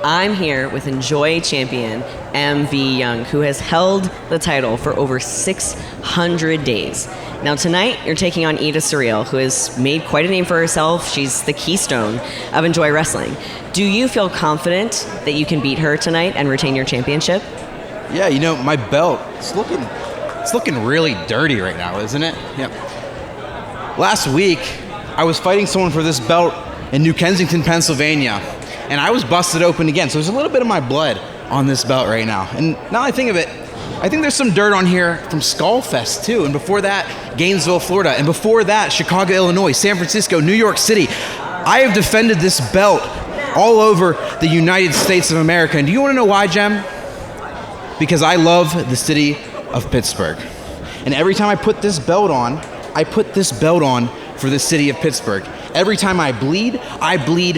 I'm here with Enjoy champion MV Young, who has held the title for over 600 days. Now tonight, you're taking on Edith Surreal, who has made quite a name for herself. She's the keystone of Enjoy Wrestling. Do you feel confident that you can beat her tonight and retain your championship? Yeah, you know, my belt, it's looking really dirty right now, isn't it? Yep. Last week, I was fighting someone for this belt in New Kensington, Pennsylvania, and I was busted open again. So there's a little bit of my blood on this belt right now. And now I think of it, I think there's some dirt on here from Skullfest too. And before that, Gainesville, Florida. And before that, Chicago, Illinois, San Francisco, New York City. I have defended this belt all over the United States of America. And do you want to know why, Jem? Because I love the city of Pittsburgh. And every time I put this belt on for the city of Pittsburgh. Every time I bleed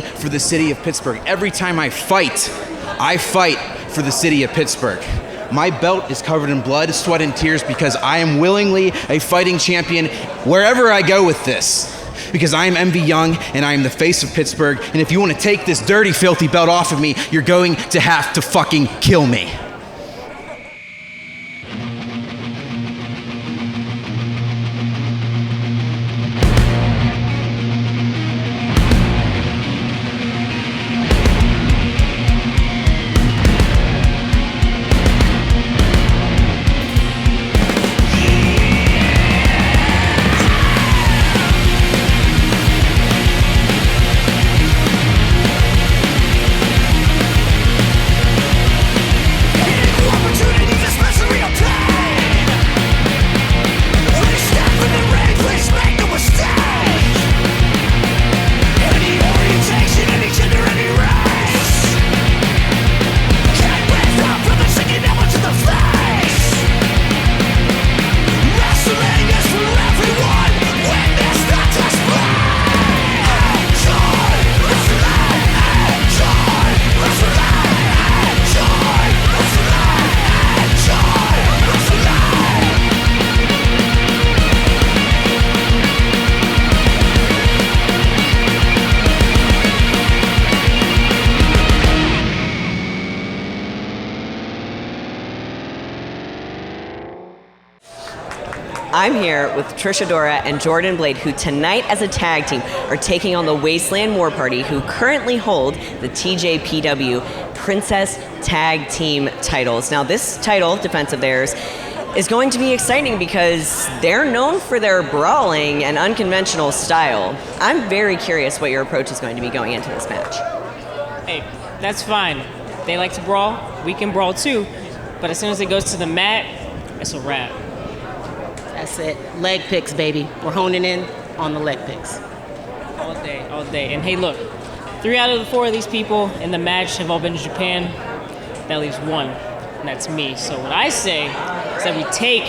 for the city of Pittsburgh. Every time I fight for the city of Pittsburgh. My belt is covered in blood, sweat, and tears because I am willingly a fighting champion wherever I go with this. Because I am MV Young and I am the face of Pittsburgh. And if you want to take this dirty, filthy belt off of me, you're going to have to fucking kill me. I'm here with Trish Adora and Jordan Blade, who tonight as a tag team are taking on the Wasteland War Party, who currently hold the TJPW Princess Tag Team titles. Now this title defense of theirs is going to be exciting because they're known for their brawling and unconventional style. I'm very curious what your approach is going to be going into this match. Hey, that's fine. They like to brawl, we can brawl too, but as soon as it goes to the mat, it's a wrap. That's it. Leg picks, baby. We're honing in on the leg picks. All day. And hey, look, 3 out of the 4 of these people in the match have all been to Japan. That leaves 1, and that's me. So what I say is that we take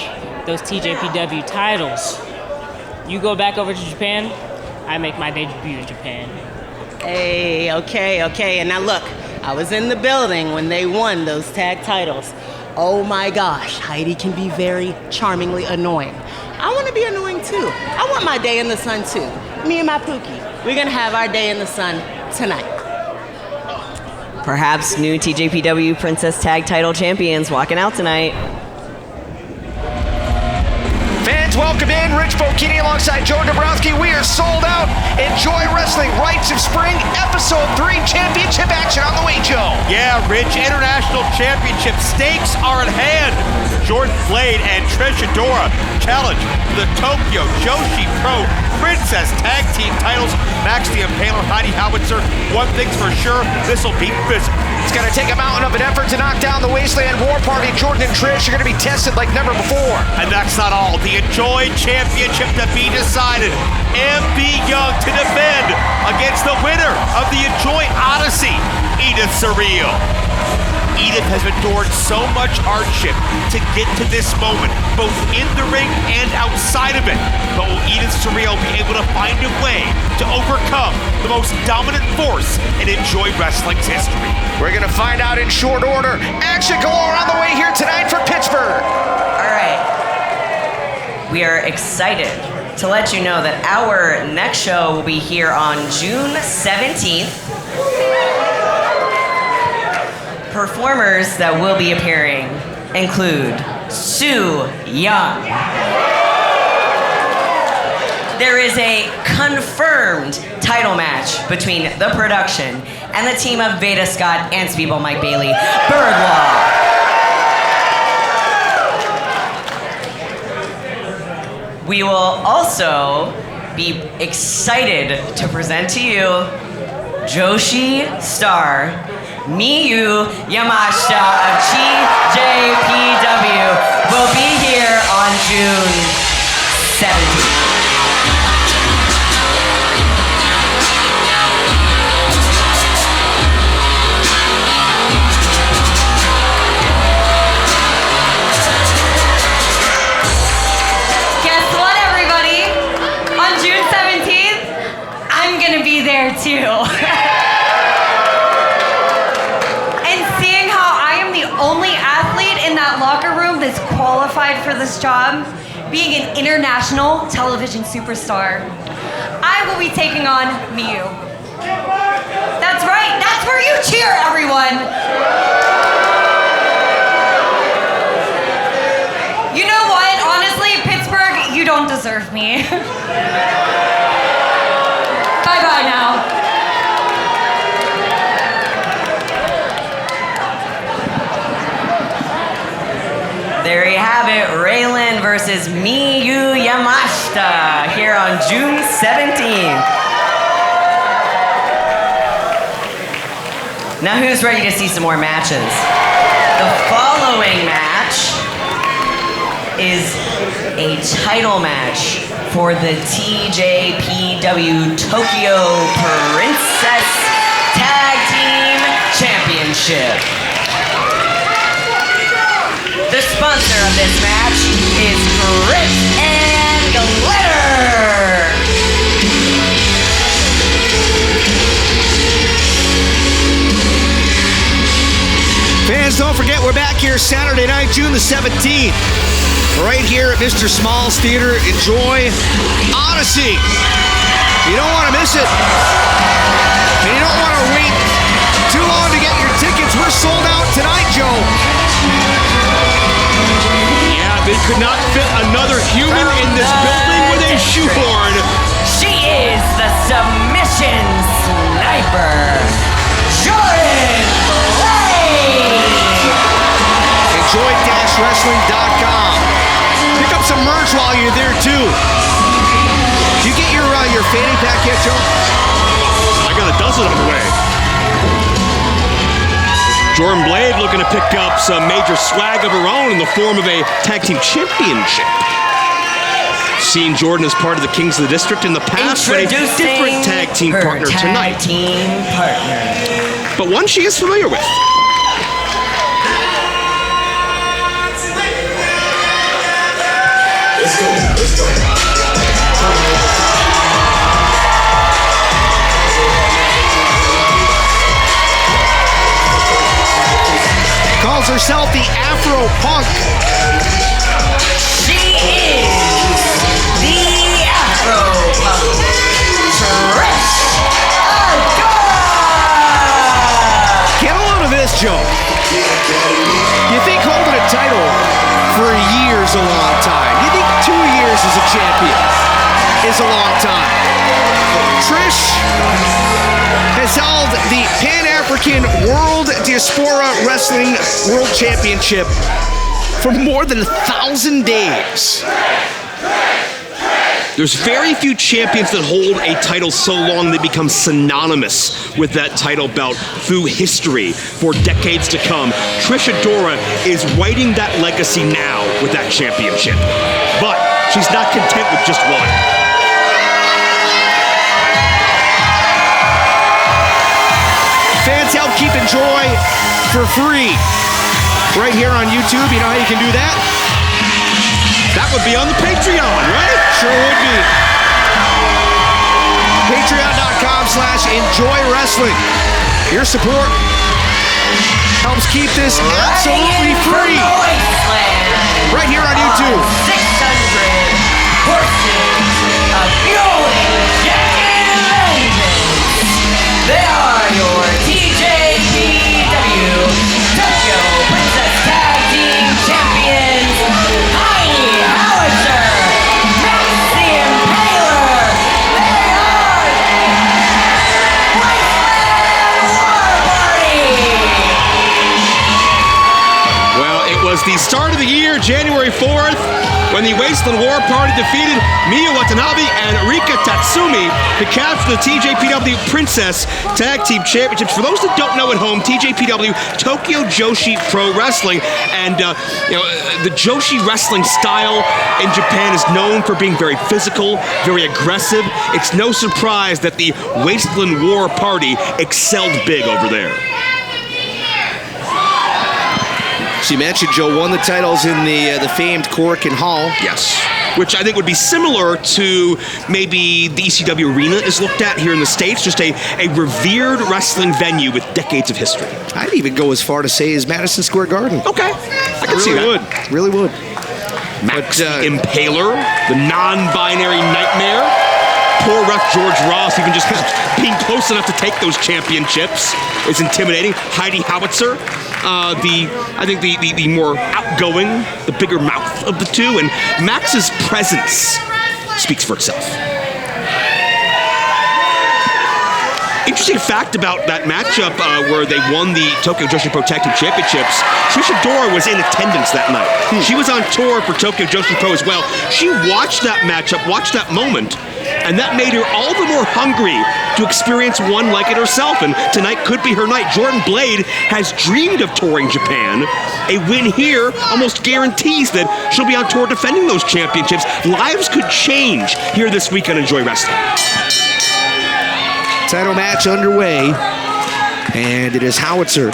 those TJPW titles. You go back over to Japan, I make my debut in Japan. Hey, okay. And now look, I was in the building when they won those tag titles. Oh my gosh, Heidi can be very charmingly annoying. I want to be annoying too. I want my day in the sun too. Me and my Pookie, we're gonna have our day in the sun tonight. Perhaps new TJPW Princess Tag Title champions walking out tonight. Fans, welcome in. Rich Bocchini alongside Joe Dombrowski. We are sold out. Enjoy Wrestling Rites of Spring, Episode 3 Championship action on the way, Joe. Yeah, Rich, International Championship stakes are at hand. Jordan Blade and Trish Adora challenge the Tokyo Joshi Pro Princess Tag Team titles. Maxx the Impaler, Heidi Howitzer. One thing's for sure, this'll be physical. It's going to take a mountain of an effort to knock down the Wasteland War Party. Jordan and Trish are going to be tested like never before. And that's not all. The Enjoy Championship to be decided. MV Young to defend against the winner of the Enjoy Odyssey, Edith Surreal. Edith has endured so much hardship to get to this moment, both in the ring and outside of it. But will Edith Surreal be able to find a way to overcome the most dominant force in Enjoy Wrestling's history? We're going to find out in short order. Action galore on the way here tonight for Pittsburgh. All right. We are excited to let you know that our next show will be here on June 17th. performers that will be appearing include Sue Young. There is a confirmed title match between the production and the team of Veda Scott and Speedball Mike Bailey, Birdwall. We will also be excited to present to you Joshi star Miyu Yamashita of TJPW will be here on June 17th. There too. And seeing how I am the only athlete in that locker room that's qualified for this job, being an international television superstar, I will be taking on Miyu. That's right, that's where you cheer, everyone. You know what, honestly, Pittsburgh, you don't deserve me. Bye-bye now. There you have it, Raylan versus Miyu Yamashita here on June 17th. Now who's ready to see some more matches? The following match is a title match for the TJPW Tokyo Princess Tag Team Championship. The sponsor of this match is Grit and Glitter. Fans, don't forget we're back here Saturday night, June the 17th. Right here at Mr. Small's Theater. Enjoy Odyssey. You don't want to miss it. And you don't want to wait too long to get your tickets. We're sold out tonight, Joe. Yeah, they could not fit another human in this building with a shoehorn. She is the submission sniper, Jordan Blade. Enjoy-wrestling.com. Pick up some merch while you're there too. You get your fanny pack yet, Joe? I got a dozen on the way. Jordan Blade looking to pick up some major swag of her own in the form of a tag team championship. Seen Jordan as part of the Kings of the District in the past, but a different tag team partner tonight. But one she is familiar with. Calls herself the Afro Punk. She is the Afro Punk, Trish Adora. Get a load of this, Joe. You think holding a title for a year is a long time. You think 2 years as a champion is a long time. Trish has held the Pan-African World Diaspora Wrestling World Championship for more than 1,000 days. There's very few champions that hold a title so long they become synonymous with that title belt through history for decades to come. Trish Adora is writing that legacy now with that championship. But she's not content with just one. Fans help keep Enjoy for free. Right here on YouTube, you know how you can do that? That would be on the Patreon, right? Sure would be. Patreon.com/enjoywrestling. Your support helps keep this absolutely free. Right here on YouTube. 600 horses of Noland Jenkins. They are your TJPW the start of the year, January 4th, when the Wasteland War Party defeated Miyu Watanabe and Rika Tatsumi to capture the TJPW Princess Tag Team Championships. For those that don't know at home, TJPW, Tokyo Joshi Pro Wrestling, and the Joshi wrestling style in Japan is known for being very physical, very aggressive. It's no surprise that the Wasteland War Party excelled big over there. So you mentioned, Joe, won the titles in the famed Korakuen Hall. Yes. Which I think would be similar to maybe the ECW Arena is looked at here in the States, just a revered wrestling venue with decades of history. I'd even go as far to say as Madison Square Garden. Okay. I can see that. Really would. Maxx Impaler, the non-binary nightmare. Poor ref George Ross, even just being close enough to take those championships is intimidating. Heidi Howitzer, I think the more outgoing, the bigger mouth of the two, and Max's presence speaks for itself. Interesting fact about that matchup where they won the Tokyo Joshi Pro Tag Team Championships, Trish Adora was in attendance that night. She was on tour for Tokyo Joshi Pro as well. She watched that matchup, watched that moment, and that made her all the more hungry to experience one like it herself, and tonight could be her night. Jordan Blade has dreamed of touring Japan. A win here almost guarantees that she'll be on tour defending those championships. Lives could change here this week on Enjoy Wrestling. Title match underway, and it is Howitzer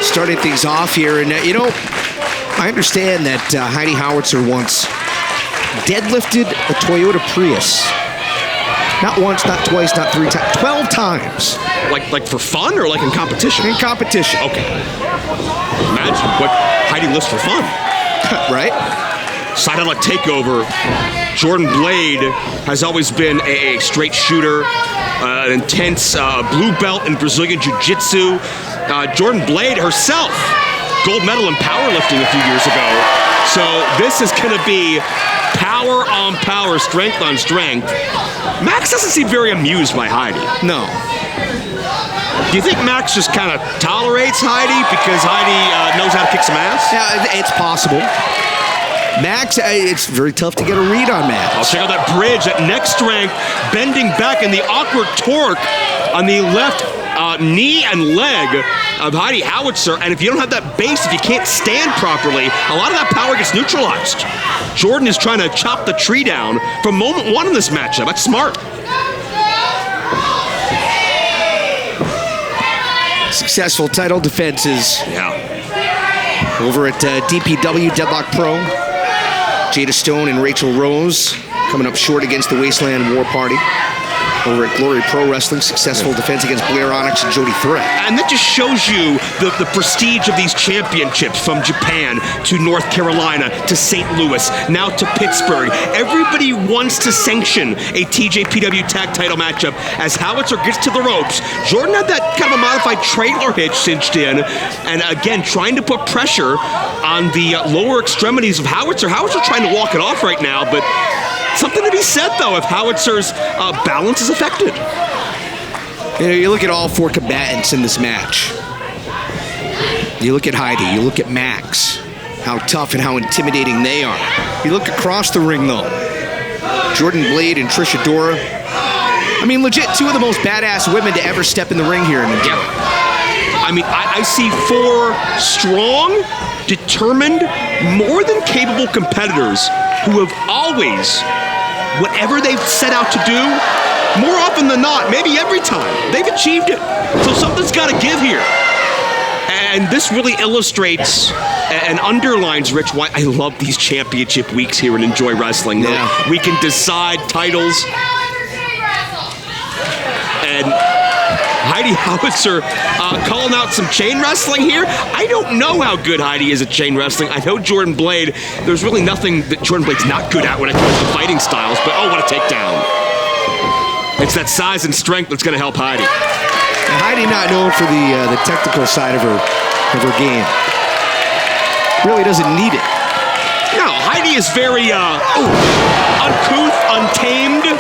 starting things off here. And I understand that Heidi Howitzer once deadlifted a Toyota Prius. Not once, not twice, not 3 times, 12 times. Like for fun or like in competition? In competition. Okay. Imagine what Heidi lifts for fun. Right? Side on a takeover. Jordan Blade has always been a straight shooter, an intense blue belt in Brazilian Jiu-Jitsu. Jordan Blade herself, gold medal in powerlifting a few years ago. So this is going to be power on power, strength on strength. Maxx doesn't seem very amused by Heidi. No. Do you think Maxx just kind of tolerates Heidi because Heidi knows how to kick some ass? Yeah, it's possible. Maxx, it's very tough to get a read on Maxx. I'll check out that bridge, that neck strength, bending back, and the awkward torque on the left knee and leg of Heidi Howitzer. And if you don't have that base, if you can't stand properly, a lot of that power gets neutralized. Jordan is trying to chop the tree down from moment one in this matchup. That's smart. Successful title defenses. Yeah. Over at DPW, Deadlock Pro. Jada Stone and Rachel Rose coming up short against the Wasteland War Party. Over at Glory Pro Wrestling, successful defense against Blair Onyx and Jody Threat. And that just shows you the prestige of these championships, from Japan to North Carolina to St. Louis, now to Pittsburgh. Everybody wants to sanction a TJPW tag title matchup as Howitzer gets to the ropes. Jordan had that kind of a modified trailer hitch cinched in, and again, trying to put pressure on the lower extremities of Howitzer. Howitzer trying to walk it off right now, but something to be said, though, if Howitzer's balance is affected. You look at all four combatants in this match. You look at Heidi, you look at Maxx, how tough and how intimidating they are. You look across the ring, though. Jordan Blade and Trish Adora. I mean, legit, two of the most badass women to ever step in the ring here in the gym. I mean, I see four strong, determined, more than capable competitors who have always, whatever they've set out to do, more often than not, maybe every time, they've achieved it. So something's got to give here. And this really illustrates and underlines, Rich, why I love these championship weeks here and Enjoy Wrestling. Yeah. We can decide titles. And Heidi Howitzer calling out some chain wrestling here. I don't know how good Heidi is at chain wrestling. I know Jordan Blade, there's really nothing that Jordan Blade's not good at when it comes to fighting styles, but oh, what a takedown. It's that size and strength that's going to help Heidi. Now, Heidi not known for the technical side of her game. Really doesn't need it. No, Heidi is very uncouth, untamed.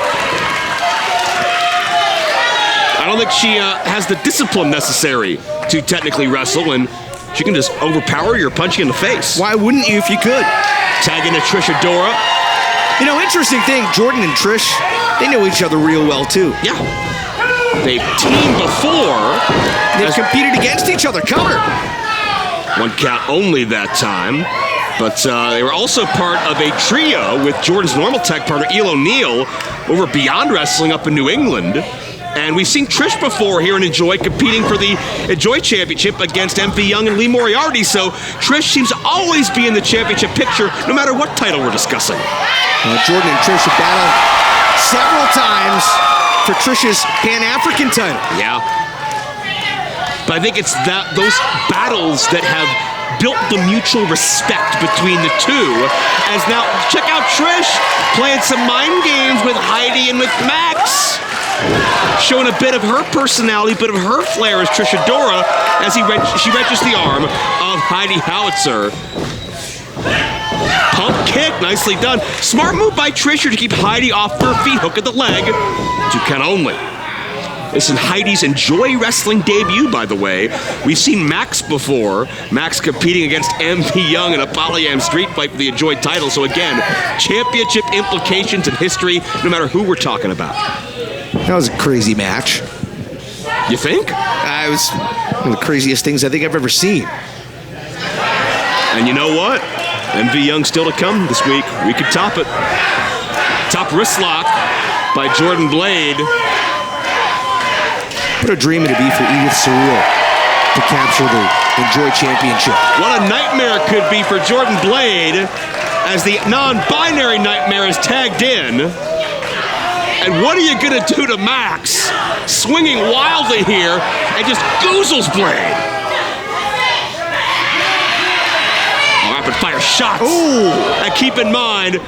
I don't think she has the discipline necessary to technically wrestle, and she can just overpower you or punch you in the face. Why wouldn't you if you could? Tagging to Trish Adora. You know, interesting thing, Jordan and Trish, they know each other real well, too. Yeah. They've teamed before. They've competed against each other. Cover. 1 count only that time. But they were also part of a trio with Jordan's normal tag partner, Eel O'Neill, over Beyond Wrestling up in New England. And we've seen Trish before here in Enjoy competing for the Enjoy Championship against MP Young and Lee Moriarty. So Trish seems to always be in the championship picture, no matter what title we're discussing. Jordan and Trish have battled several times for Trish's Pan-African title. Yeah. But I think it's those battles that have built the mutual respect between the two. As now, check out Trish playing some mind games with Heidi and with Maxx. Showing a bit of her personality, a bit of her flair as Trish Adora as she wrenches the arm of Heidi Howitzer. Pump kick, nicely done. Smart move by Trish to keep Heidi off her feet, hook at the leg. 2 count only. This is Heidi's Enjoy Wrestling debut, by the way. We've seen Maxx before. Maxx competing against MP Young in a Polyam street fight for the Enjoy title. So again, championship implications in history, no matter who we're talking about. That was a crazy match. You think? It was one of the craziest things I think I've ever seen. And you know what? MV Young still to come this week. We could top it. Top wrist lock by Jordan Blade. What a dream it'd be for Edith Surreal to capture the Enjoy Championship. What a nightmare it could be for Jordan Blade as the non-binary nightmare is tagged in. And what are you going to do to Maxx? Swinging wildly here and just goozles Blade. Rapid fire shots. Ooh. And keep in mind,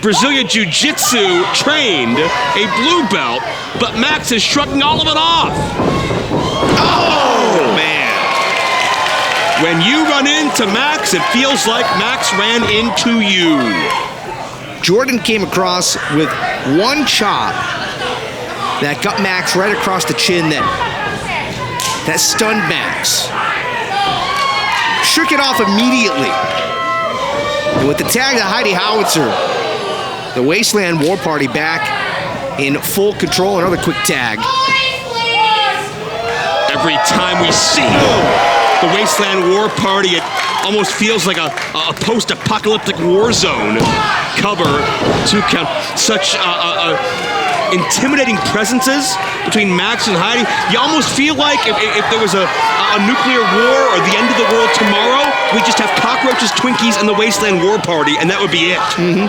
Brazilian Jiu-Jitsu trained, a blue belt, but Maxx is shrugging all of it off. Oh, man. When you run into Maxx, it feels like Maxx ran into you. Jordan came across with one chop that got Maxx right across the chin that stunned Maxx. Shook it off immediately. And with the tag to Heidi Howitzer, the Wasteland War Party back in full control. Another quick tag. Every time we see the Wasteland War Party, it almost feels like a post-apocalyptic war zone. Cover, 2 count. Such intimidating presences between Maxx and Heidi. You almost feel like if there was a nuclear war or the end of the world tomorrow, we just have cockroaches, Twinkies, and the Wasteland War Party, and that would be it. Mm-hmm.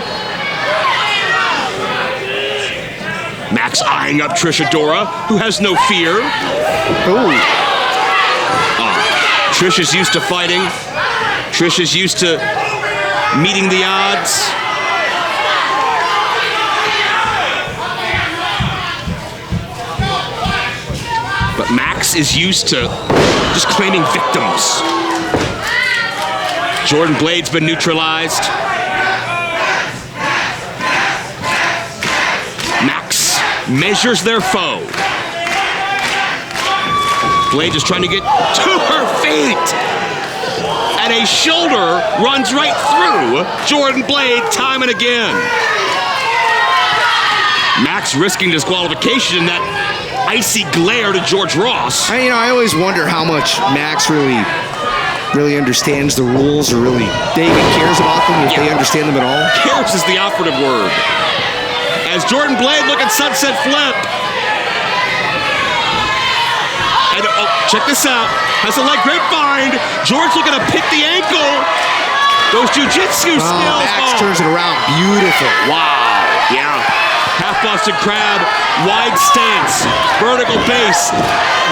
Maxx eyeing up Trish Adora, who has no fear. Ooh. Trish is used to fighting. Trish is used to meeting the odds. But Maxx is used to just claiming victims. Jordan Blade's been neutralized. Maxx measures their foe. Blade is trying to get to her feet. And a shoulder runs right through Jordan Blade time and again. Maxx risking disqualification in that icy glare to George Ross. I always wonder how much Maxx really understands the rules, or really they even cares about them, if they understand them at all. Cares is the operative word. As Jordan Blade looking sunset flip. And check this out. Has a leg grapevine. George looking to pick the ankle. Those jiu-jitsu skills. Maxx turns it around. Beautiful. Wow. Yeah. Half-busted crab, wide stance, vertical base,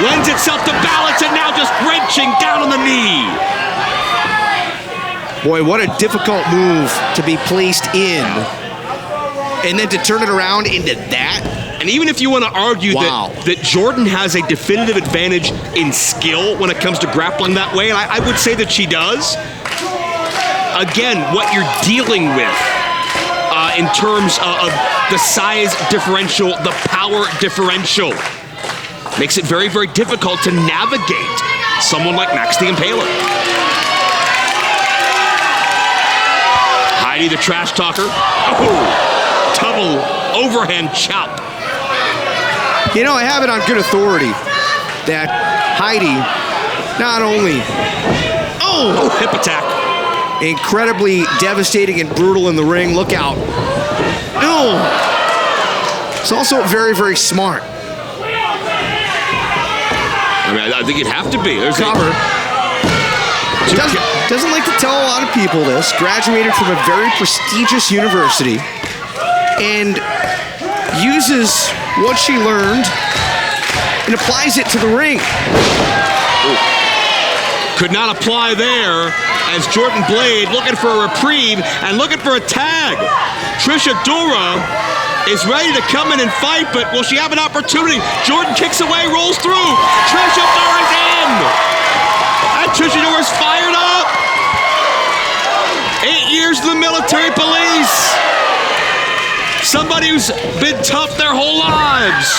lends itself to balance, and now just wrenching down on the knee. Boy, what a difficult move to be placed in, and then to turn it around into that. And even if you want to argue that Jordan has a definitive advantage in skill when it comes to grappling that way, and I would say that she does, again, what you're dealing with in terms of the size differential, the power differential, makes it very, very difficult to navigate someone like Maxx the Impaler. Heidi, the trash talker. Oh, double overhand chop. You know, I have it on good authority that Heidi not only hip attack, incredibly devastating and brutal in the ring. Look out. It's also very, very smart. I mean, I think it'd have to be. There's Cover. Doesn't like to tell a lot of people this. Graduated from a very prestigious university and uses what she learned and applies it to the ring. Could not apply there as Jordan Blade looking for a reprieve and looking for a tag. Trish Adora is ready to come in and fight, but will she have an opportunity? Jordan kicks away, rolls through. Trish Adora's in. And Trish Adora's fired up. 8 years in the military police. Somebody who's been tough their whole lives.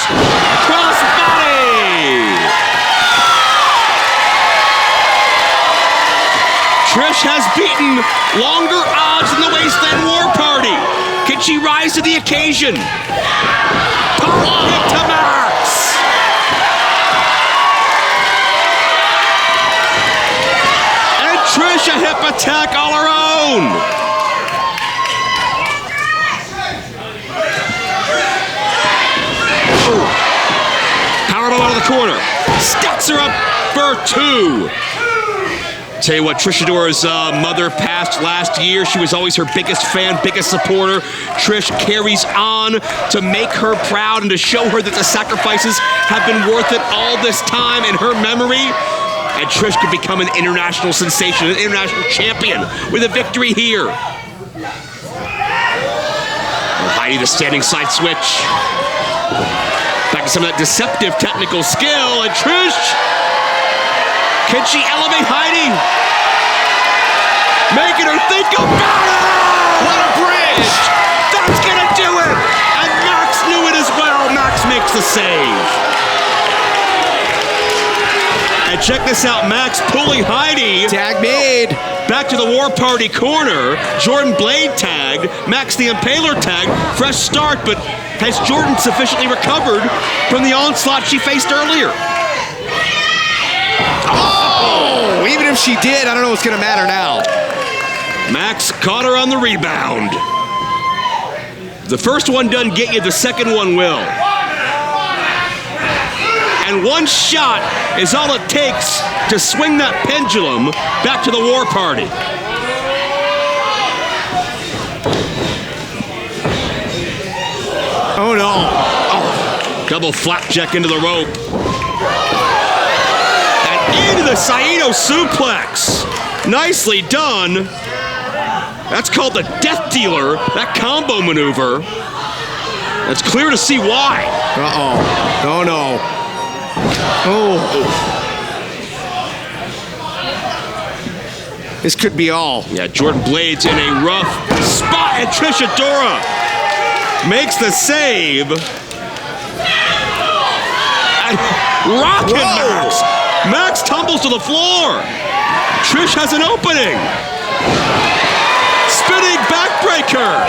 Crossbody. Trish has beaten longer odds in the Wasteland War Party. Can she rise to the occasion? Pop kick to Maxx. And Trish a hip attack all her own. Powerbomb out of the corner. Stacks her up for 2. Tell you what, Trish Adora's mother passed last year. She was always her biggest fan, biggest supporter. Trish carries on to make her proud and to show her that the sacrifices have been worth it all this time in her memory. And Trish could become an international sensation, an international champion with a victory here. Heidi, the standing side switch. Back to some of that deceptive technical skill. And Trish, can she elevate Heidi? Making her think about it! What a bridge! That's gonna do it! And Maxx knew it as well. Maxx makes the save. And check this out, Maxx pulling Heidi. Tag made. Back to the War Party corner. Jordan Blade tagged. Maxx the Impaler tagged. Fresh start, but has Jordan sufficiently recovered from the onslaught she faced earlier? Oh! Even if she did, I don't know what's going to matter now. Maxx caught her on the rebound. The first one doesn't get you, the second one will. And one shot is all it takes to swing that pendulum back to the War Party. Oh no. Oh, double flapjack into the rope. And into the Saito suplex. Nicely done. That's called the Death Dealer, that combo maneuver. It's clear to see why. Uh-oh. No, no. Oh. This could be all. Yeah, Jordan Blade's in a rough spot, and Trish Adora makes the save. And rockin' Maxx. Maxx tumbles to the floor. Trish has an opening. Spinning backbreaker.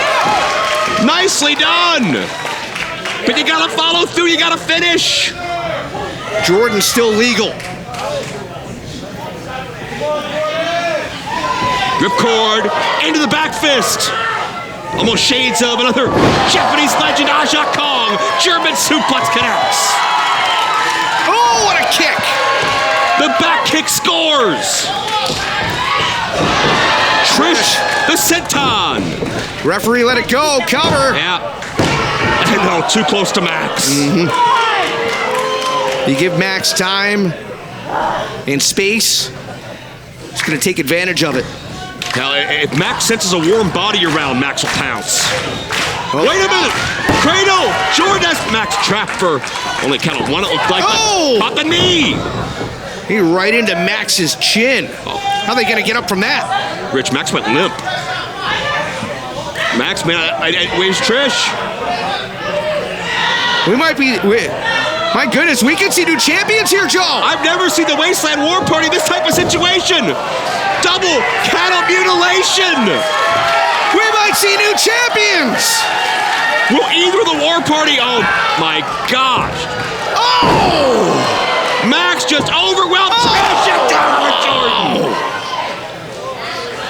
Nicely done. But you gotta follow through, you gotta finish. Jordan's still legal. Ripcord into the back fist. Almost shades of another Japanese legend, Aja Kong. German suplex connects. Oh, what a kick. The back kick scores. Trish, the senton. Referee let it go. Cover. Yeah. No, too close to Maxx. You give Maxx time and space, he's going to take advantage of it. Now, if Maxx senses a warm body around, Maxx will pounce. Oh. Wait a minute! Cradle! Jordan has Maxx trapped for only count of one, it looked like. Oh! Caught the knee! He right into Max's chin. Oh. How are they going to get up from that? Rich, Maxx went limp. Maxx, man, where's Trish? We might be... My goodness, we can see new champions here, Joe. I've never seen the Wasteland War Party in this type of situation. Double cattle mutilation. We might see new champions. Will either of the War Party? Oh my gosh. Oh! Maxx just overwhelmed Trish and Jordan.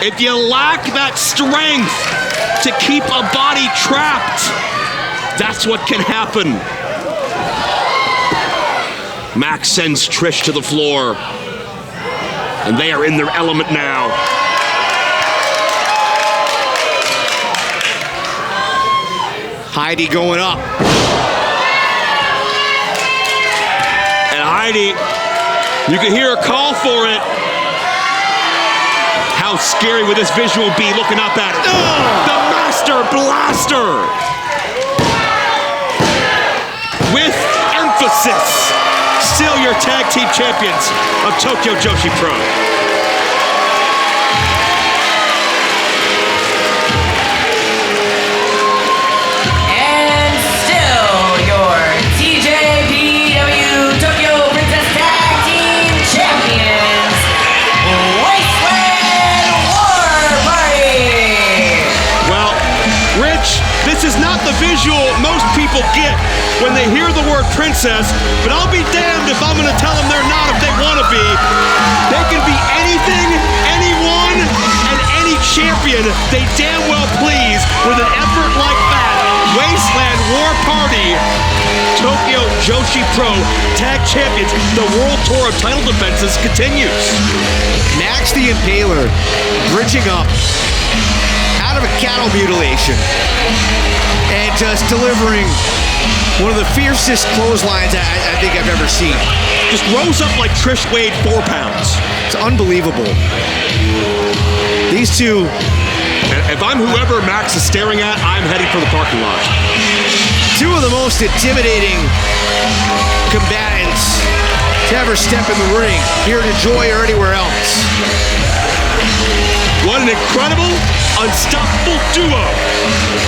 If you lack that strength to keep a body trapped, that's what can happen. Maxx sends Trish to the floor, and they are in their element now. Heidi going up. And Heidi, you can hear her call for it. How scary would this visual be looking up at it? The Master Blaster! With emphasis. Still your tag team champions of Tokyo Joshi Pro. And still your TJPW Tokyo Princess Tag Team Champions, Wasteland War Party. Well, Rich, this is not the visual most people get when they hear the word princess, but I'll be damned if I'm gonna tell them they're not if they wanna be. They can be anything, anyone, and any champion they damn well please with an effort like that. Wasteland War Party, Tokyo Joshi Pro Tag Champions, the World Tour of Title Defenses continues. Maxx the Impaler bridging up out of a cattle mutilation and just delivering one of the fiercest clotheslines I think I've ever seen. Just rose up like Trish weighed 4 pounds. It's unbelievable. These two. If I'm whoever Maxx is staring at, I'm heading for the parking lot. Two of the most intimidating combatants to ever step in the ring, here in Enjoy or anywhere else. What an incredible, unstoppable duo.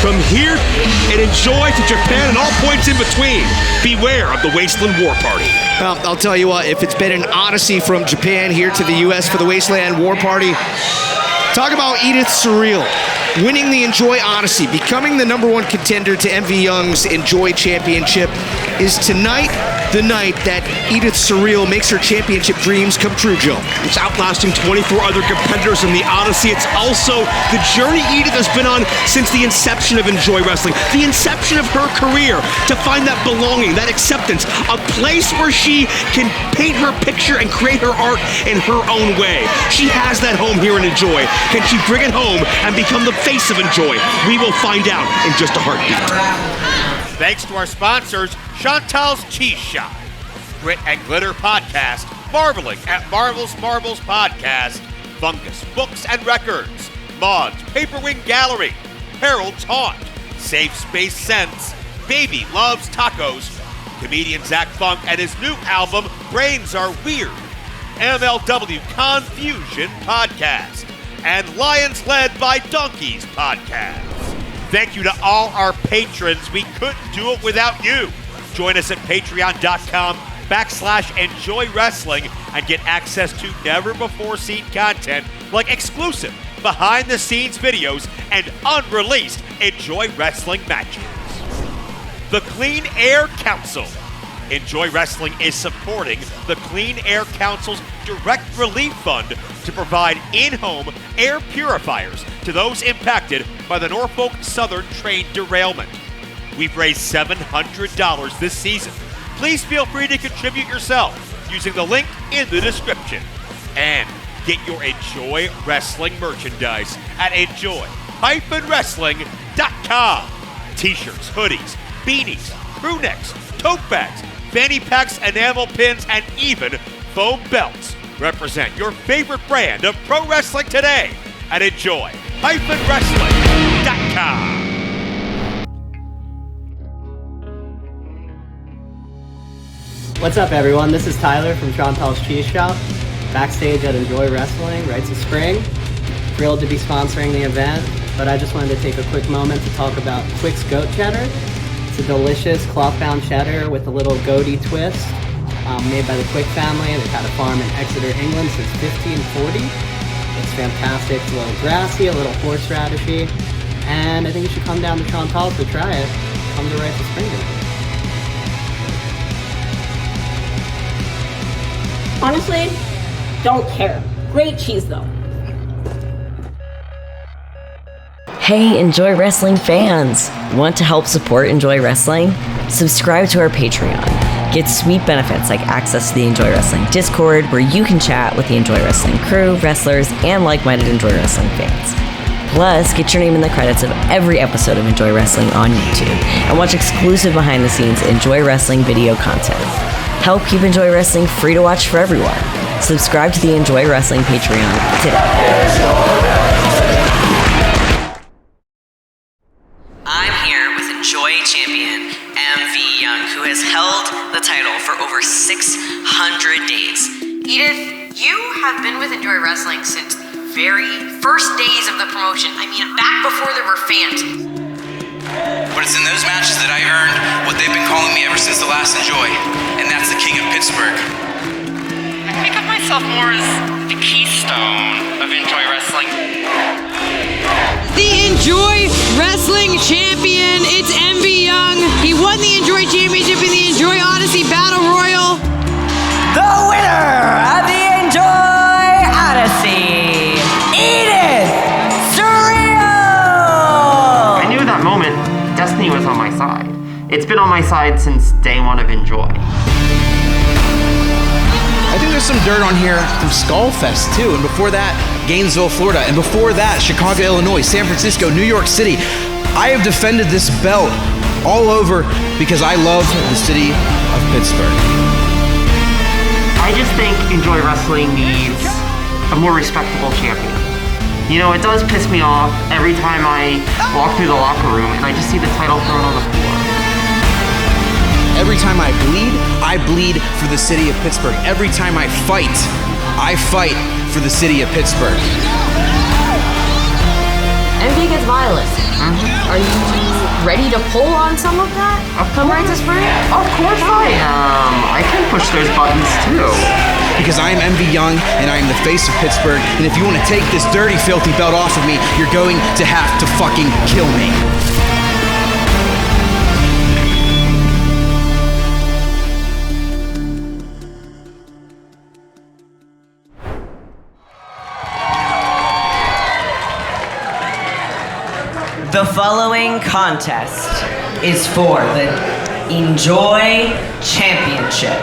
From here and Enjoy to Japan and all points in between. Beware of the Wasteland War Party. Well, I'll tell you what, if it's been an odyssey from Japan here to the U.S. for the Wasteland War Party, talk about Edith Surreal winning the Enjoy Odyssey, becoming the #1 contender to MV Young's Enjoy Championship. Is tonight the night that Edith Surreal makes her championship dreams come true, Joe? It's outlasting 24 other competitors in the Odyssey. It's also the journey Edith has been on since the inception of Enjoy Wrestling, the inception of her career, to find that belonging, that acceptance, a place where she can paint her picture and create her art in her own way. She has that home here in Enjoy. Can she bring it home and become the face of Enjoy? We will find out in just a heartbeat. Thanks to our sponsors, Chantal's Cheese Shop, Grit and Glitter Podcast, Marveling at Marvel's Marbles Podcast, Fungus Books and Records, Maud's Paper Wing Gallery, Harold's Haunt, Safe Space Scents, Baby Loves Tacos, comedian Zach Funk and his new album, Brains Are Weird, MLW Confusion Podcast, and Lions Led by Donkeys Podcast. Thank you to all our patrons. We couldn't do it without you. Join us at patreon.com/Enjoy Wrestling and get access to never-before-seen content like exclusive behind-the-scenes videos and unreleased Enjoy Wrestling matches. The Clean Air Council. Enjoy Wrestling is supporting the Clean Air Council's Direct Relief Fund to provide in-home air purifiers to those impacted by the Norfolk Southern train derailment. We've raised $700 this season. Please feel free to contribute yourself using the link in the description. And get your Enjoy Wrestling merchandise at enjoy-wrestling.com. T-shirts, hoodies, beanies, crew necks, tote bags, fanny packs, enamel pins, and even foam belts. Represent your favorite brand of pro wrestling today at enjoy-wrestling.com. What's up, everyone? This is Tyler from Chantal's Cheese Shop, backstage at Enjoy Wrestling, Rites of Spring. Thrilled to be sponsoring the event, but I just wanted to take a quick moment to talk about Quick's Goat Cheddar. It's a delicious cloth-bound cheddar with a little goaty twist, made by the Quick family. They've had a farm in Exeter, England since 1540. It's fantastic. It's a little grassy, a little horseradishy, and I think you should come down to Chantal's to try it. Come to Rites of Spring. Honestly, don't care. Great cheese though. Hey, Enjoy Wrestling fans! Want to help support Enjoy Wrestling? Subscribe to our Patreon. Get sweet benefits like access to the Enjoy Wrestling Discord, where you can chat with the Enjoy Wrestling crew, wrestlers, and like-minded Enjoy Wrestling fans. Plus, get your name in the credits of every episode of Enjoy Wrestling on YouTube, and watch exclusive behind-the-scenes Enjoy Wrestling video content. Help keep Enjoy Wrestling free to watch for everyone. Subscribe to the Enjoy Wrestling Patreon today. I'm here with Enjoy champion MV Young, who has held the title for over 600 days. Edith, you have been with Enjoy Wrestling since the very first days of the promotion. I mean, back before there were fans. But it's in those matches that I earned what they've been calling me ever since the last Enjoy, and that's the King of Pittsburgh. I think of myself more as the keystone of Enjoy Wrestling. The Enjoy Wrestling Champion, it's MV Young. He won the Enjoy Championship in the Enjoy Odyssey Battle Royal. The winner of the Enjoy Odyssey, Edith Surreal! I knew at that moment destiny was on my side. It's been on my side since day one of Enjoy. I think there's some dirt on here from Skullfest too, and before that, Gainesville, Florida, and before that, Chicago, Illinois, San Francisco, New York City. I have defended this belt all over because I love the city of Pittsburgh. I just think Enjoy Wrestling needs a more respectable champion. You know, it does piss me off every time I walk through the locker room and I just see the title thrown on the floor. Every time I bleed for the city of Pittsburgh. Every time I fight for the city of Pittsburgh. MV gets violent. Are you ready to pull on some of that? Come Rites of Spring? Of course I can push those buttons too. Because I am MV Young and I am the face of Pittsburgh, and if you want to take this dirty, filthy belt off of me, you're going to have to fucking kill me. The following contest is for the Enjoy Championship.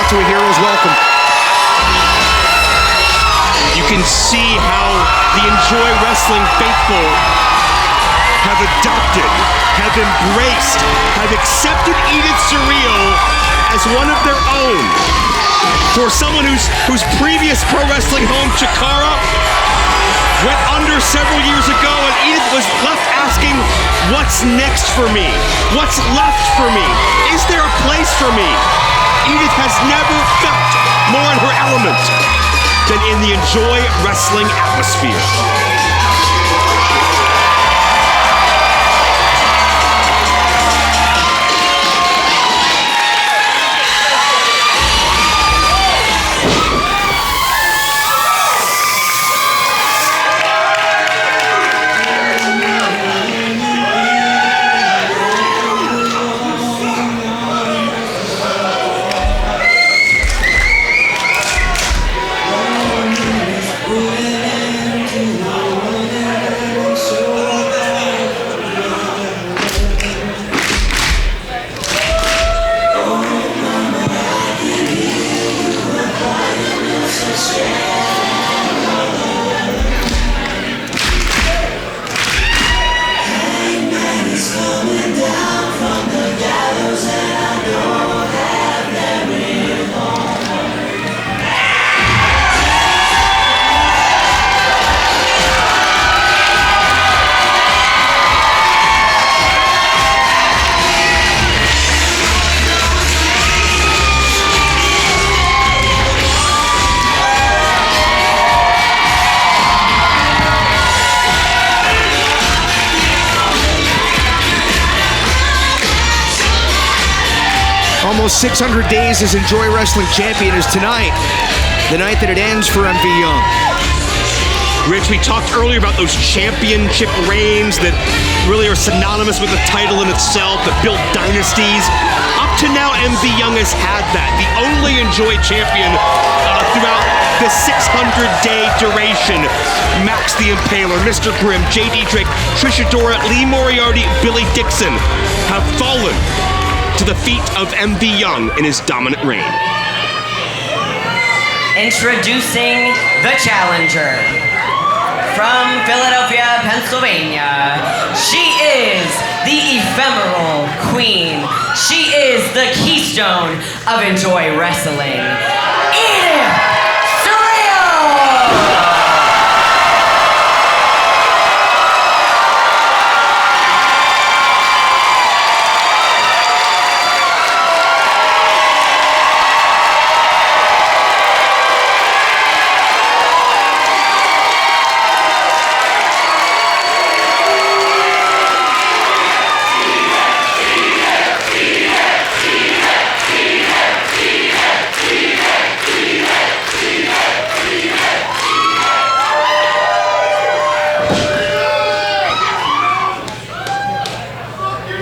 To a hero's welcome. You can see how the Enjoy Wrestling faithful have adopted, have embraced, have accepted Edith Surreal as one of their own. For someone whose previous pro wrestling home, Chikara, went under several years ago, and Edith was left asking, what's next for me? What's left for me? Is there a place for me? Edith has never felt more in her element than in the Enjoy Wrestling atmosphere. almost 600 days as Enjoy Wrestling champion is tonight, the night that it ends for MV Young. Rich, we talked earlier about those championship reigns that really are synonymous with the title in itself, that built dynasties. Up to now, MV Young has had that. The only Enjoy champion throughout the 600-day duration. Max the Impaler, Mr. Grimm, JD Drake, Trish Adora, Lee Moriarty, Billy Dixon have fallen to the feet of MV Young in his dominant reign. Introducing the challenger. From Philadelphia, Pennsylvania, she is the ephemeral queen. She is the keystone of Enjoy Wrestling. Edith Surreal!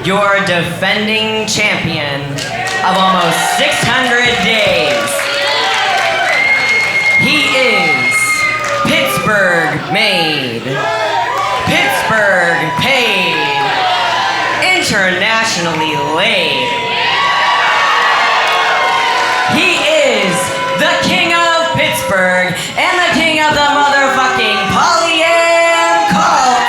Your defending champion of almost 600 days. He is Pittsburgh made, Pittsburgh paid, internationally laid. He is the king of Pittsburgh and the king of the motherfucking polyam cult.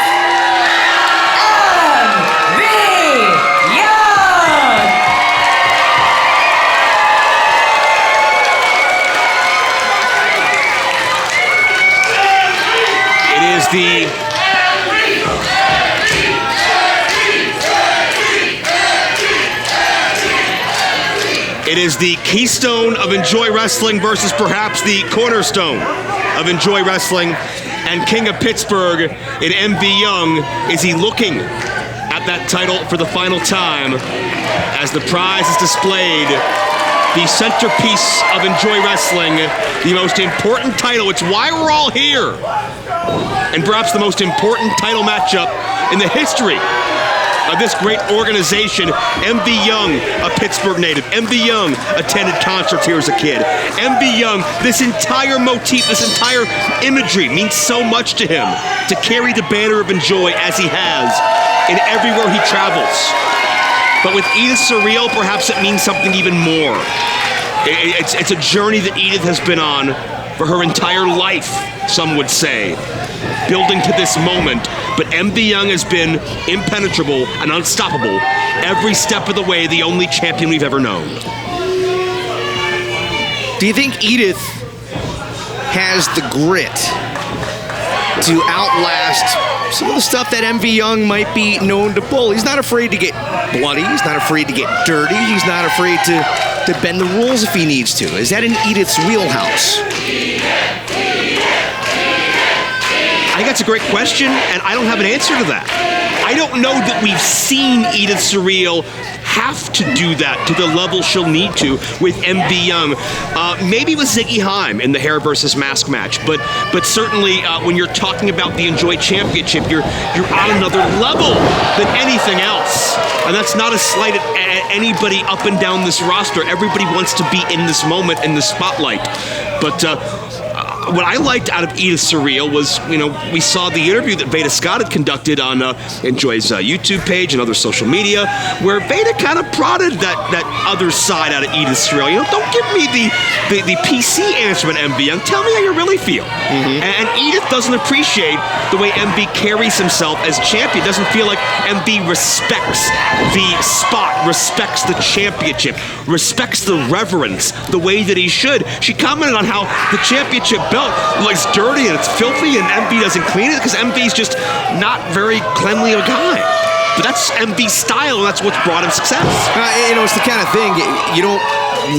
It is the keystone of Enjoy Wrestling versus perhaps the cornerstone of Enjoy Wrestling. And King of Pittsburgh in MV Young, is he looking at that title for the final time as the prize is displayed? The centerpiece of Enjoy Wrestling, the most important title. It's why we're all here. And perhaps the most important title matchup in the history of this great organization. MV Young, a Pittsburgh native. MV Young attended concerts here as a kid. MV Young, this entire motif, this entire imagery means so much to him, to carry the banner of Enjoy as he has in everywhere he travels. But with Edith Surreal, perhaps it means something even more. It's a journey that Edith has been on for her entire life, some would say, building to this moment. But MV Young has been impenetrable and unstoppable every step of the way, the only champion we've ever known. Do you think Edith has the grit to outlast some of the stuff that MV Young might be known to pull? He's not afraid to get bloody. He's not afraid to get dirty. He's not afraid to bend the rules if he needs to. Is that in Edith's wheelhouse? I think that's a great question, and I don't have an answer to that. I don't know that we've seen Edith Surreal have to do that to the level she'll need to with MV Young. Maybe with Ziggy Haim in the hair versus mask match, but certainly when you're talking about the Enjoy Championship, you're on another level than anything else. And that's not a slight at anybody up and down this roster. Everybody wants to be in this moment, in the spotlight. But what I liked out of Edith Surreal was, we saw the interview that Veda Scott had conducted on Enjoy's YouTube page and other social media, where Veda kind of prodded that other side out of Edith Surreal. Don't give me the PC answer on MV Young. Tell me how you really feel. Mm-hmm. And Edith doesn't appreciate the way MV carries himself as champion. Doesn't feel like MV respects the spot, respects the championship, respects the reverence the way that he should. She commented on how the championship belt looks dirty and it's filthy and MV doesn't clean it because MV's just not very cleanly a guy. But that's MV's style and that's what's brought him success. It's the kind of thing, you don't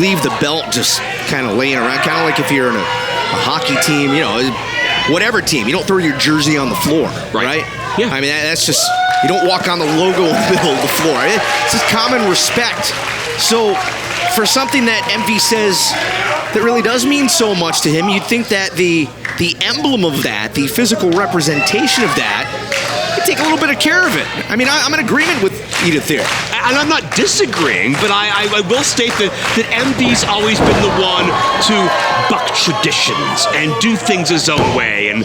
leave the belt just kind of laying around, kind of like if you're in a hockey team, whatever team, you don't throw your jersey on the floor, right? Yeah. I mean, that's just, you don't walk on the logo in the middle of the floor. It's just common respect. So for something that MV says that really does mean so much to him, you'd think that the emblem of that, the physical representation of that, would take a little bit of care of it. I mean, I'm in agreement with Edith here. And I'm not disagreeing, but I will state that MV's always been the one to buck traditions and do things his own way. And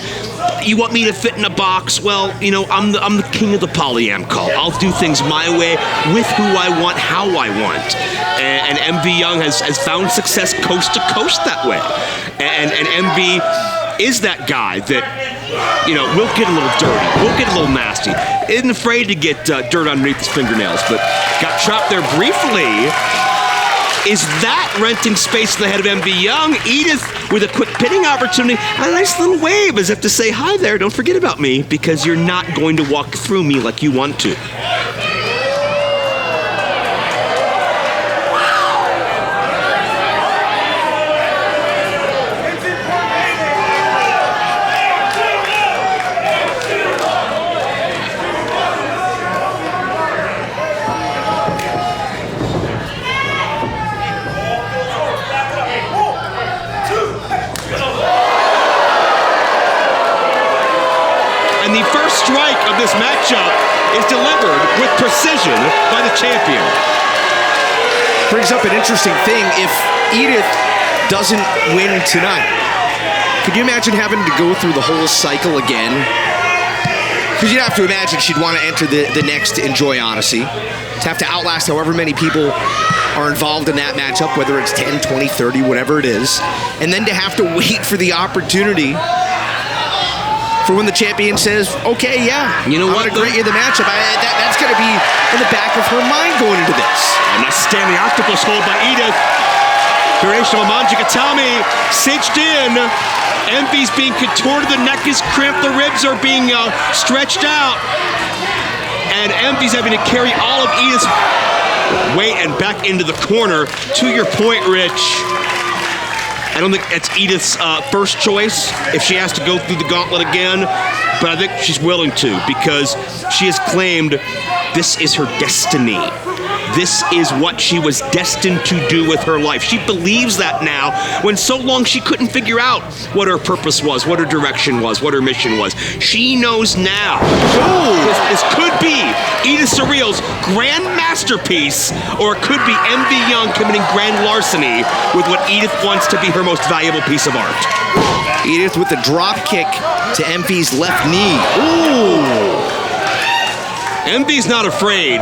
you want me to fit in a box? Well, you know, I'm the king of the polyam call. I'll do things my way, with who I want, how I want. And MV Young has found success coast to coast that way. And MV is that guy that, you know, we'll get a little dirty, we'll get a little nasty. Isn't afraid to get dirt underneath his fingernails, but got trapped there briefly. Is that renting space in the head of MV Young? Edith with a quick pinning opportunity, a nice little wave as if to say, hi there, don't forget about me, because you're not going to walk through me like you want to. Strike of this matchup is delivered with precision by the champion. Brings up an interesting thing. If Edith doesn't win tonight, could you imagine having to go through the whole cycle again? Because you'd have to imagine she'd want to enter the next Enjoy Odyssey, to have to outlast however many people are involved in that matchup, whether it's 10, 20, 30, whatever it is, and then to have to wait for the opportunity for when the champion says, okay, yeah, you know what, I want to grant you the matchup. That's going to be in the back of her mind going into this. And that's standing octopus hold by Edith. Variation of Amanji Katami cinched in. MV's being contorted, the neck is crimped, the ribs are being stretched out. And MV's having to carry all of Edith's weight and back into the corner. To your point, Rich, I don't think that's Edith's first choice if she has to go through the gauntlet again, but I think she's willing to, because she has claimed this is her destiny. This is what she was destined to do with her life. She believes that now, when so long she couldn't figure out what her purpose was, what her direction was, what her mission was. She knows now. This could be Edith Surreal's grand masterpiece, or it could be MV Young committing grand larceny with what Edith wants to be her most valuable piece of art. Edith with the drop kick to MV's left knee. Ooh! MV's not afraid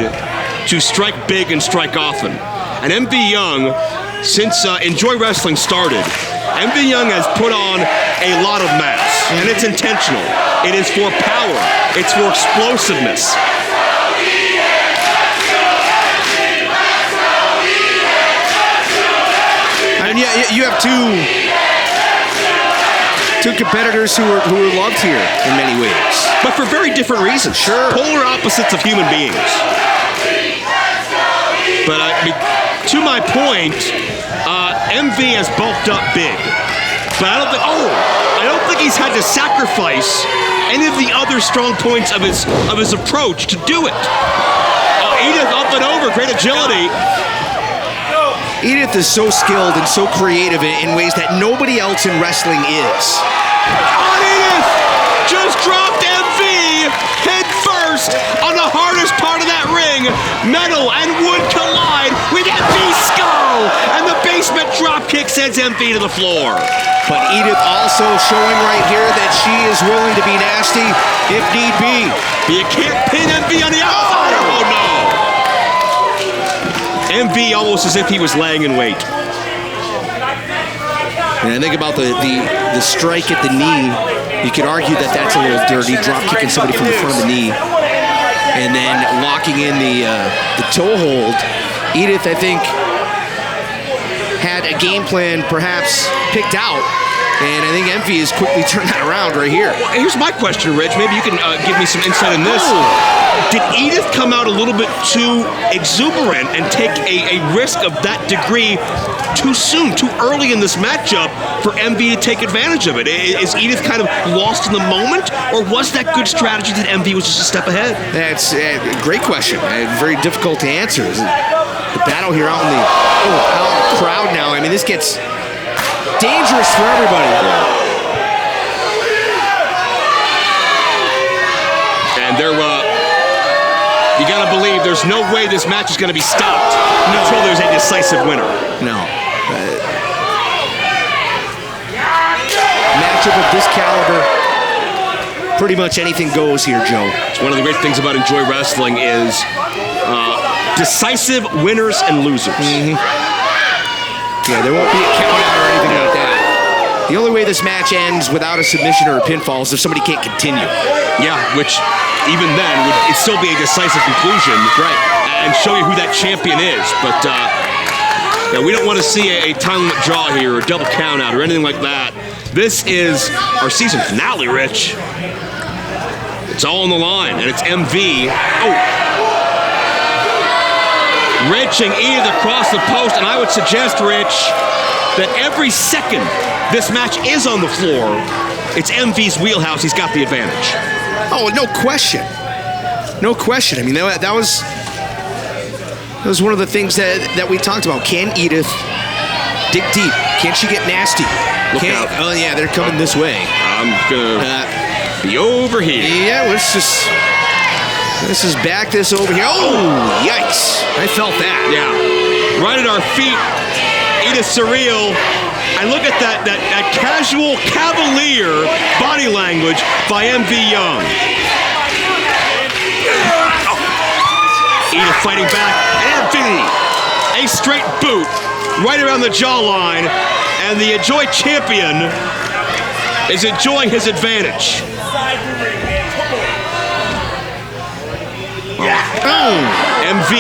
to strike big and strike often. And MV Young, since Enjoy Wrestling started, MV Young has put on a lot of mass, and it's intentional. It is for power. It's for explosiveness. And yeah, you have two competitors who are loved here in many ways, but for very different reasons. Sure, polar opposites of human beings. But to my point, MV has bulked up big. But I don't think he's had to sacrifice any of the other strong points of his approach to do it. Edith up and over, great agility. Edith is so skilled and so creative in ways that nobody else in wrestling is. Edith just dropped MV head first on the hardest part of that ring. Metal and wood collide with MV's skull, and the basement drop kick sends MV to the floor. But Edith also showing right here that she is willing to be nasty if need be. You can't pin MV on the outside. Oh no! MV almost as if he was laying in wait. And I think about the strike at the knee. You could argue that that's a little dirty, drop kicking somebody from the front of the knee, and then locking in the toe hold. Edith, I think, had a game plan perhaps picked out, and I think Envy has quickly turned that around right here. Well, here's my question, Rich. Maybe you can give me some insight on this. Did Edith come out a little bit too exuberant and take a risk of that degree too soon, too early in this matchup for MV to take advantage of it? Is Edith kind of lost in the moment, or was that good strategy that MV was just a step ahead? That's a great question. Very difficult to answer. The battle here out in the crowd now. I mean, this gets dangerous for everybody. And you gotta believe there's no way this match is gonna be stopped until there's a decisive winner. No. Matchup of this caliber, pretty much anything goes here, Joe. It's one of the great things about Enjoy Wrestling is decisive winners and losers. Yeah, there won't be a count out or anything like that. The only way this match ends without a submission or a pinfall is if somebody can't continue. Yeah, which even then would still be a decisive conclusion, right? And show you who that champion is. But yeah, we don't want to see a time limit draw here or double count out or anything like that. This is our season finale, Rich. It's all on the line, and it's MV. Oh. Rich and Edith across the post, and I would suggest, Rich, that every second this match is on the floor, it's MV's wheelhouse. He's got the advantage. Oh, no question. No question. I mean, that was one of the things that we talked about. Can Edith dig deep? Can she get nasty? Look out. Oh, yeah, they're coming this way. I'm going to be over here. Yeah, let's just back this over here. Oh, yikes. I felt that. Yeah. Right at our feet, Edith Surreal. And look at that casual, cavalier body language by MV Young. Oh. Edith fighting back. And MV, a straight boot right around the jawline. And the Enjoy champion is enjoying his advantage. MV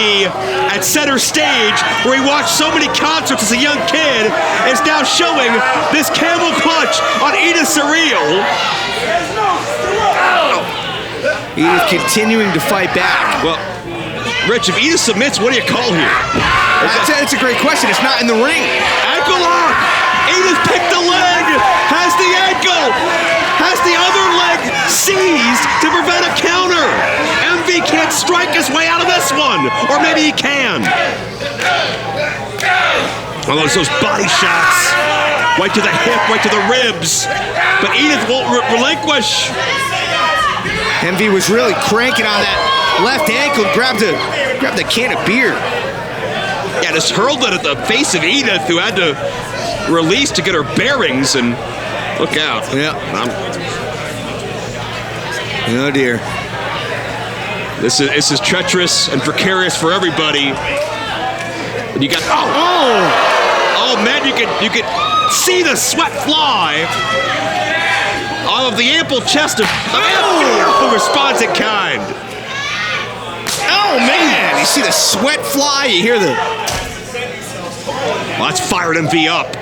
at center stage, where he watched so many concerts as a young kid, is now showing this camel clutch on Edith Surreal. Edith continuing to fight back. Well, Rich, if Edith submits, what do you call here? That's a great question. It's not in the ring. Ankle lock. Edith picked the leg, has the ankle, has the other leg seized to prevent a counter. MV can't strike his way out of this one, or maybe he can. Oh, those body shots, right to the hip, right to the ribs, but Edith won't relinquish. MV was really cranking on that left ankle, grabbed the can of beer. Yeah, just hurled it at the face of Edith, who had to release to get her bearings, and look out. Yeah. Oh dear. This is treacherous and precarious for everybody. And you got oh man, you could see the sweat fly off of the ample chest of the response in kind. Oh man, you see the sweat fly, you hear the... Well, that's fired MV up.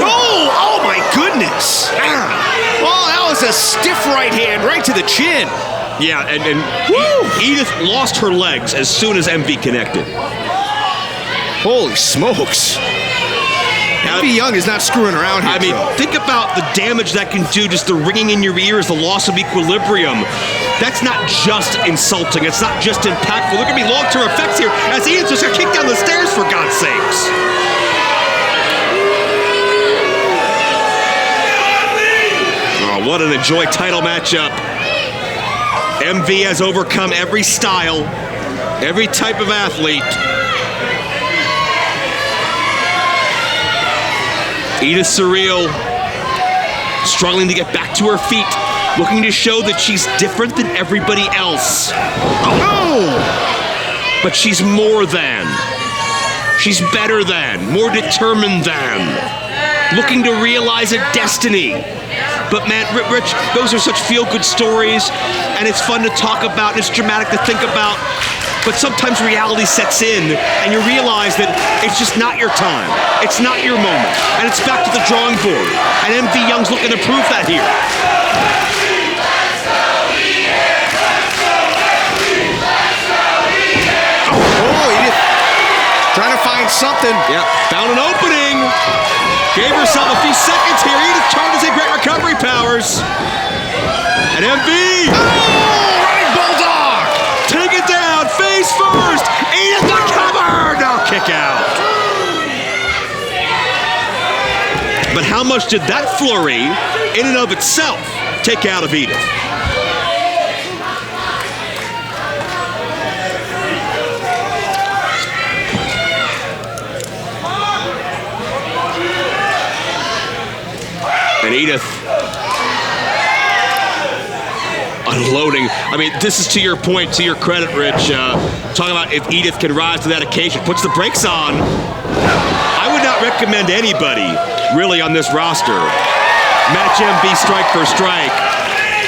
Oh my goodness. Oh, that was a stiff right hand right to the chin. Yeah, and Edith lost her legs as soon as MV connected. Holy smokes. MV Young is not screwing around here. I mean, think about the damage that can do, just the ringing in your ears, the loss of equilibrium. That's not just insulting. It's not just impactful. There could be long-term effects here as Edith just got kicked down the stairs, for God's sakes. Oh, what an Enjoy title matchup. MV has overcome every style, every type of athlete. Edith Surreal struggling to get back to her feet, looking to show that she's different than everybody else. But she's more than. She's better than, more determined than, looking to realize a destiny. But man, Rich, those are such feel-good stories, and it's fun to talk about, and it's dramatic to think about. But sometimes reality sets in, and you realize that it's just not your time. It's not your moment. And it's back to the drawing board. And MV Young's looking to prove that here. Oh, Edith trying to find something. Yeah, found an opening. Gave herself a few seconds here. Edith charges in great recovery powers. And MV. Oh, running bulldog. Take it down, face first. Edith the cover. how much did that flurry, in and of itself, take out of Edith? And Edith unloading. I mean, this is to your point, to your credit, Rich. Talking about if Edith can rise to that occasion, puts the brakes on. I would not recommend anybody really on this roster match MV strike for strike.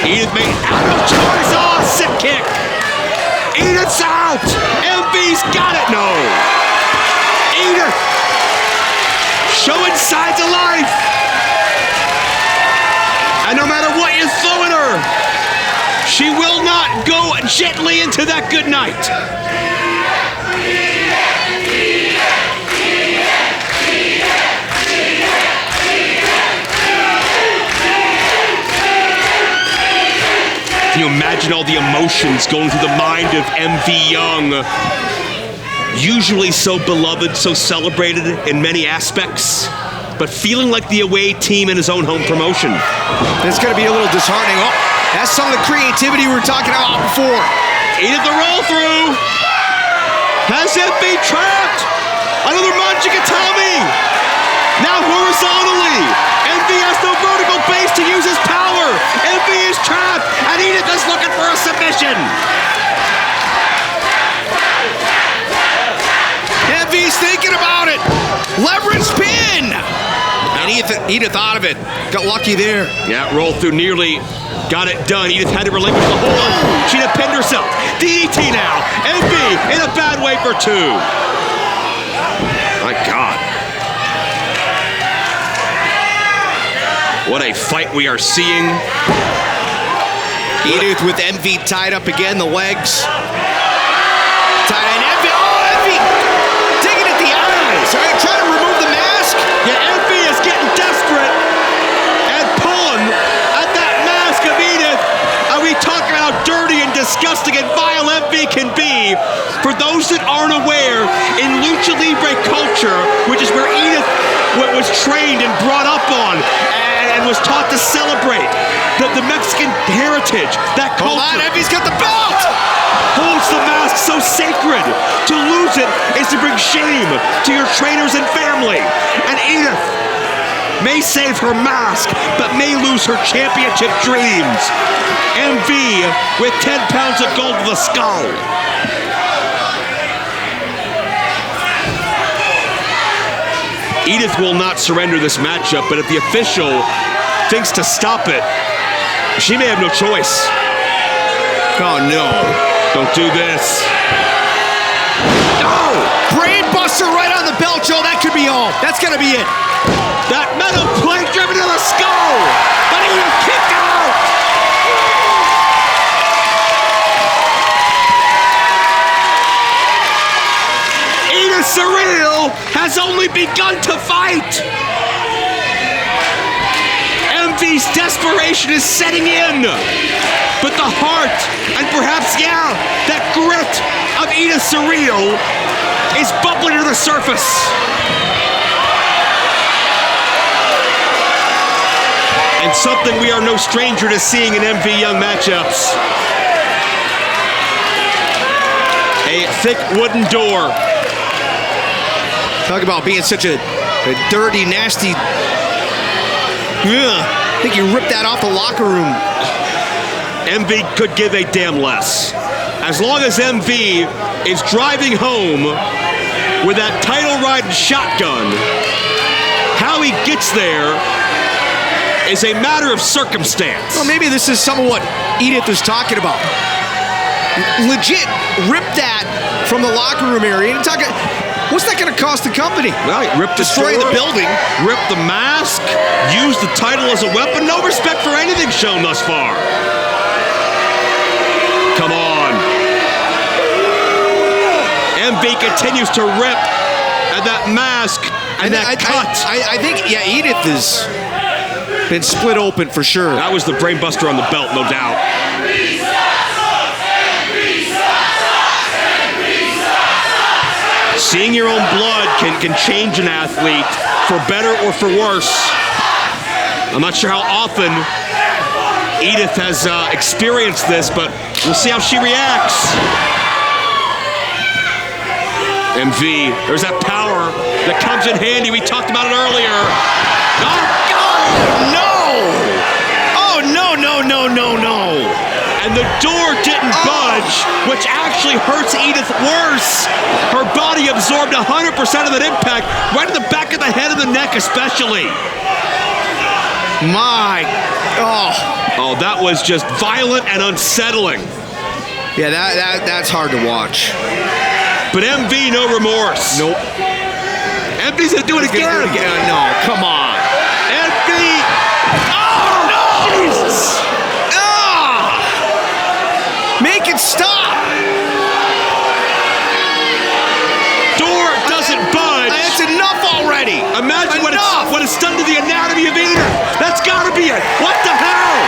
Edith made out of choice. Oh, sick kick. Edith's out. MV's got it. No. Edith showing signs of life. And no matter what you throw at her, she will not go gently into that good night. Can you imagine all the emotions going through the mind of MV Young? Usually so beloved, so celebrated in many aspects, but feeling like the away team in his own home promotion. It's going to be a little disheartening. Oh, that's some of the creativity we were talking about before. Edith the roll through. Has MV trapped. Another Manjigatami. Now horizontally. MV has no vertical base to use his power. MV is trapped, and Edith is looking for a submission. MV's thinking about it. Leverage pin. And Edith out of it. Got lucky there. Yeah, rolled through, nearly got it done. Edith had to relinquish the hold. She'd have pinned herself. DDT now. MV in a bad way for 2. My God. What a fight we are seeing. Edith with MV tied up again, the legs. Tied in MV. Oh, MV digging at the eyes. All right, trying to remove the mask. Yeah, MV is getting desperate and pulling at that mask of Edith. And we talk about how dirty and disgusting and vile MV can be. For those that aren't aware, in Lucha Libre culture, which is where Edith was trained and brought up on, and was taught to celebrate the Mexican heritage, that culture. Hold on, MV's got the belt! Holds the mask so sacred. To lose it is to bring shame to your trainers and family. And Edith may save her mask, but may lose her championship dreams. MV with 10 pounds of gold to the skull. Edith will not surrender this matchup, but if the official thinks to stop it, she may have no choice. Oh, no. Don't do this. Oh! Brain buster right on the belt, Joe. That could be all. That's going to be it. That metal plate driven to the skull. But Edith kicked out. Edith Surreal has only begun to fight. MV's desperation is setting in. But the heart, and perhaps, yeah, that grit of Edith Surreal is bubbling to the surface. And something we are no stranger to seeing in MV Young matchups. A thick wooden door. Talk about being such a dirty, nasty... Ugh. I think you ripped that off the locker room. MV could give a damn less. As long as MV is driving home with that title-riding shotgun, how he gets there is a matter of circumstance. Well, maybe this is some of what Edith was talking about. Legit, rip that from the locker room area. What's that going to cost the company? Well, destroy the building. Rip the mask. Use the title as a weapon. No respect for anything shown thus far. Come on. MV continues to rip at that mask and that cut. I think, yeah, Edith has been split open for sure. That was the brainbuster on the belt, no doubt. Seeing your own blood can change an athlete for better or for worse. I'm not sure how often Edith has experienced this, but we'll see how she reacts. MV, there's that power that comes in handy. We talked about it earlier. Oh, no. And the door didn't budge, which actually hurts Edith worse. Her body absorbed 100% of that impact, right in the back of the head and the neck especially. Oh, that was just violent and unsettling. Yeah, that's hard to watch. But MV, no remorse. Nope. MV's gonna do it again. No, come on. MV. Oh, no! Jesus! Make it stop! Door doesn't budge. That's enough already. Imagine what it's done to the anatomy of Edith. That's gotta be it. What the hell?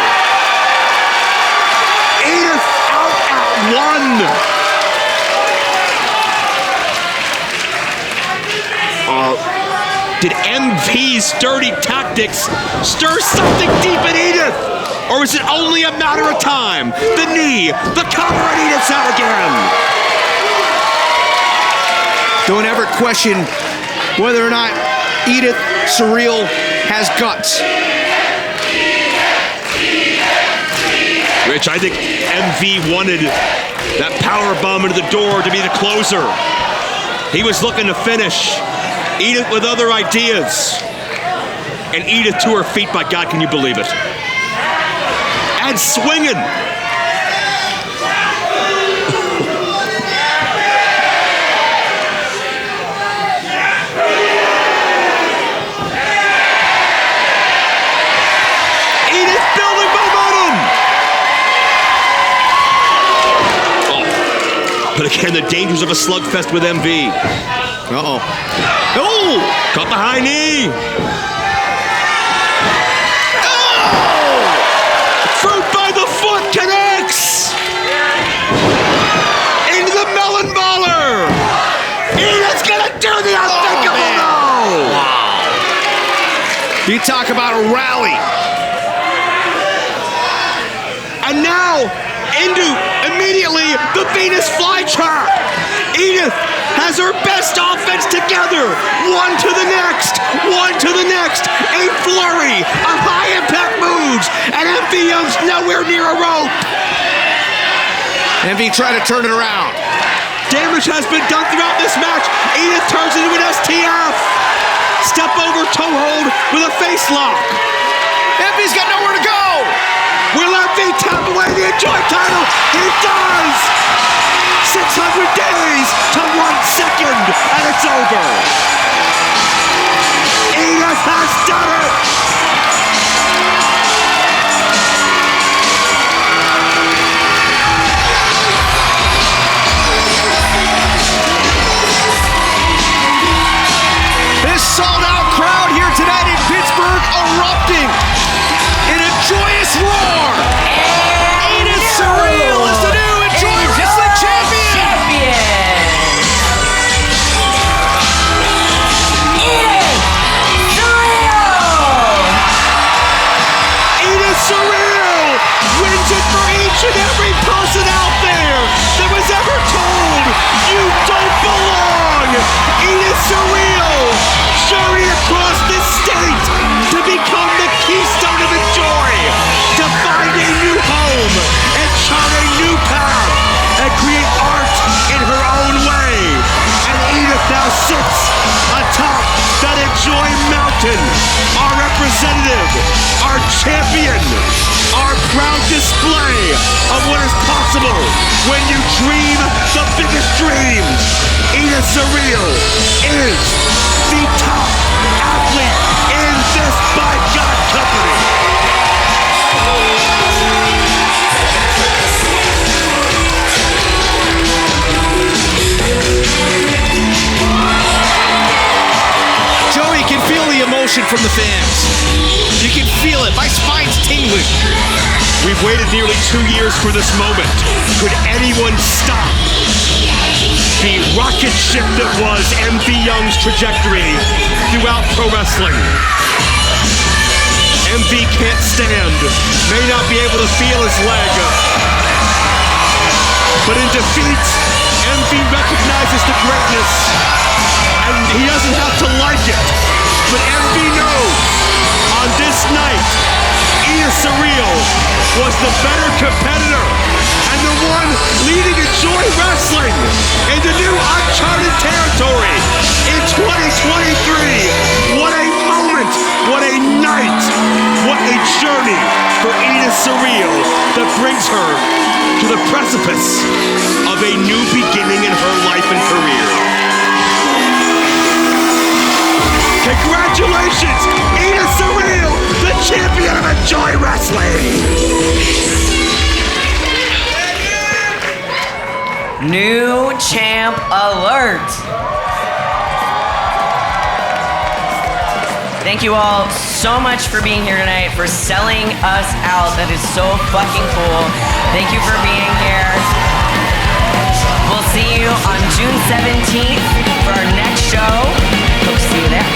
Edith out at one. Did MV's dirty tactics stir something deep in Edith? Or is it only a matter of time? The knee, the cover, and Edith's out again. Don't ever question whether or not Edith Surreal has guts. Rich, I think MV wanted that power bomb into the door to be the closer. He was looking to finish. Edith with other ideas. And Edith to her feet, by God, can you believe it? And swinging. Edith building momentum. Oh. But again, the dangers of a slugfest with MV. Uh-oh. Oh! Caught the high knee. Fruit by the foot connects! Into the melon baller! Edith's gonna do the unthinkable though! Wow. You talk about a rally. And now, into immediately the Venus flytrap! Edith has her best offense together. One to the next, one to the next. A flurry of high-impact moves, and MV Young's nowhere near a rope. MV trying to turn it around. Damage has been done throughout this match. Edith turns into an STF. Step over toe hold with a face lock. MV's got nowhere to go. Will MV tap away the Enjoy title? He does. 600 days to 1 second, and it's over. Edith has done it. This sold-out crowd here tonight in Pittsburgh erupting in a joyous roar. Edith Surreal is the new Enjoy Wrestling Champion. Edith Surreal wins it for each and every person out there that was ever told you don't belong. Edith Surreal journey across the state to become the keystone of Enjoy, to find a new home and chart a new path and create art in her own way. And Edith now sits atop that Enjoy mountain, our representative, our champion, our proud display of what is possible when you dream the biggest dreams. Edith Surreal is the top athlete in this by God company. Joey can feel the emotion from the fans. You can feel it. My spine's tingling. We've waited nearly 2 years for this moment. Could anyone stop the rocket ship that was MV Young's trajectory throughout pro wrestling? MV can't stand, may not be able to feel his leg. But in defeat, MV recognizes the greatness, and he doesn't have to like it. But MV knows, on this night, Edith Surreal was the better competitor, and the one leading Enjoy Wrestling into new uncharted territory in 2023. What a moment, what a night, what a journey for Edith Surreal that brings her to the precipice of a new beginning in her life and career. Congratulations, Edith Surreal, the champion of Enjoy Wrestling! New champ alert! Thank you all so much for being here tonight, for selling us out. That is so fucking cool. Thank you for being here. We'll see you on June 17th for our next show. Hope to see you there.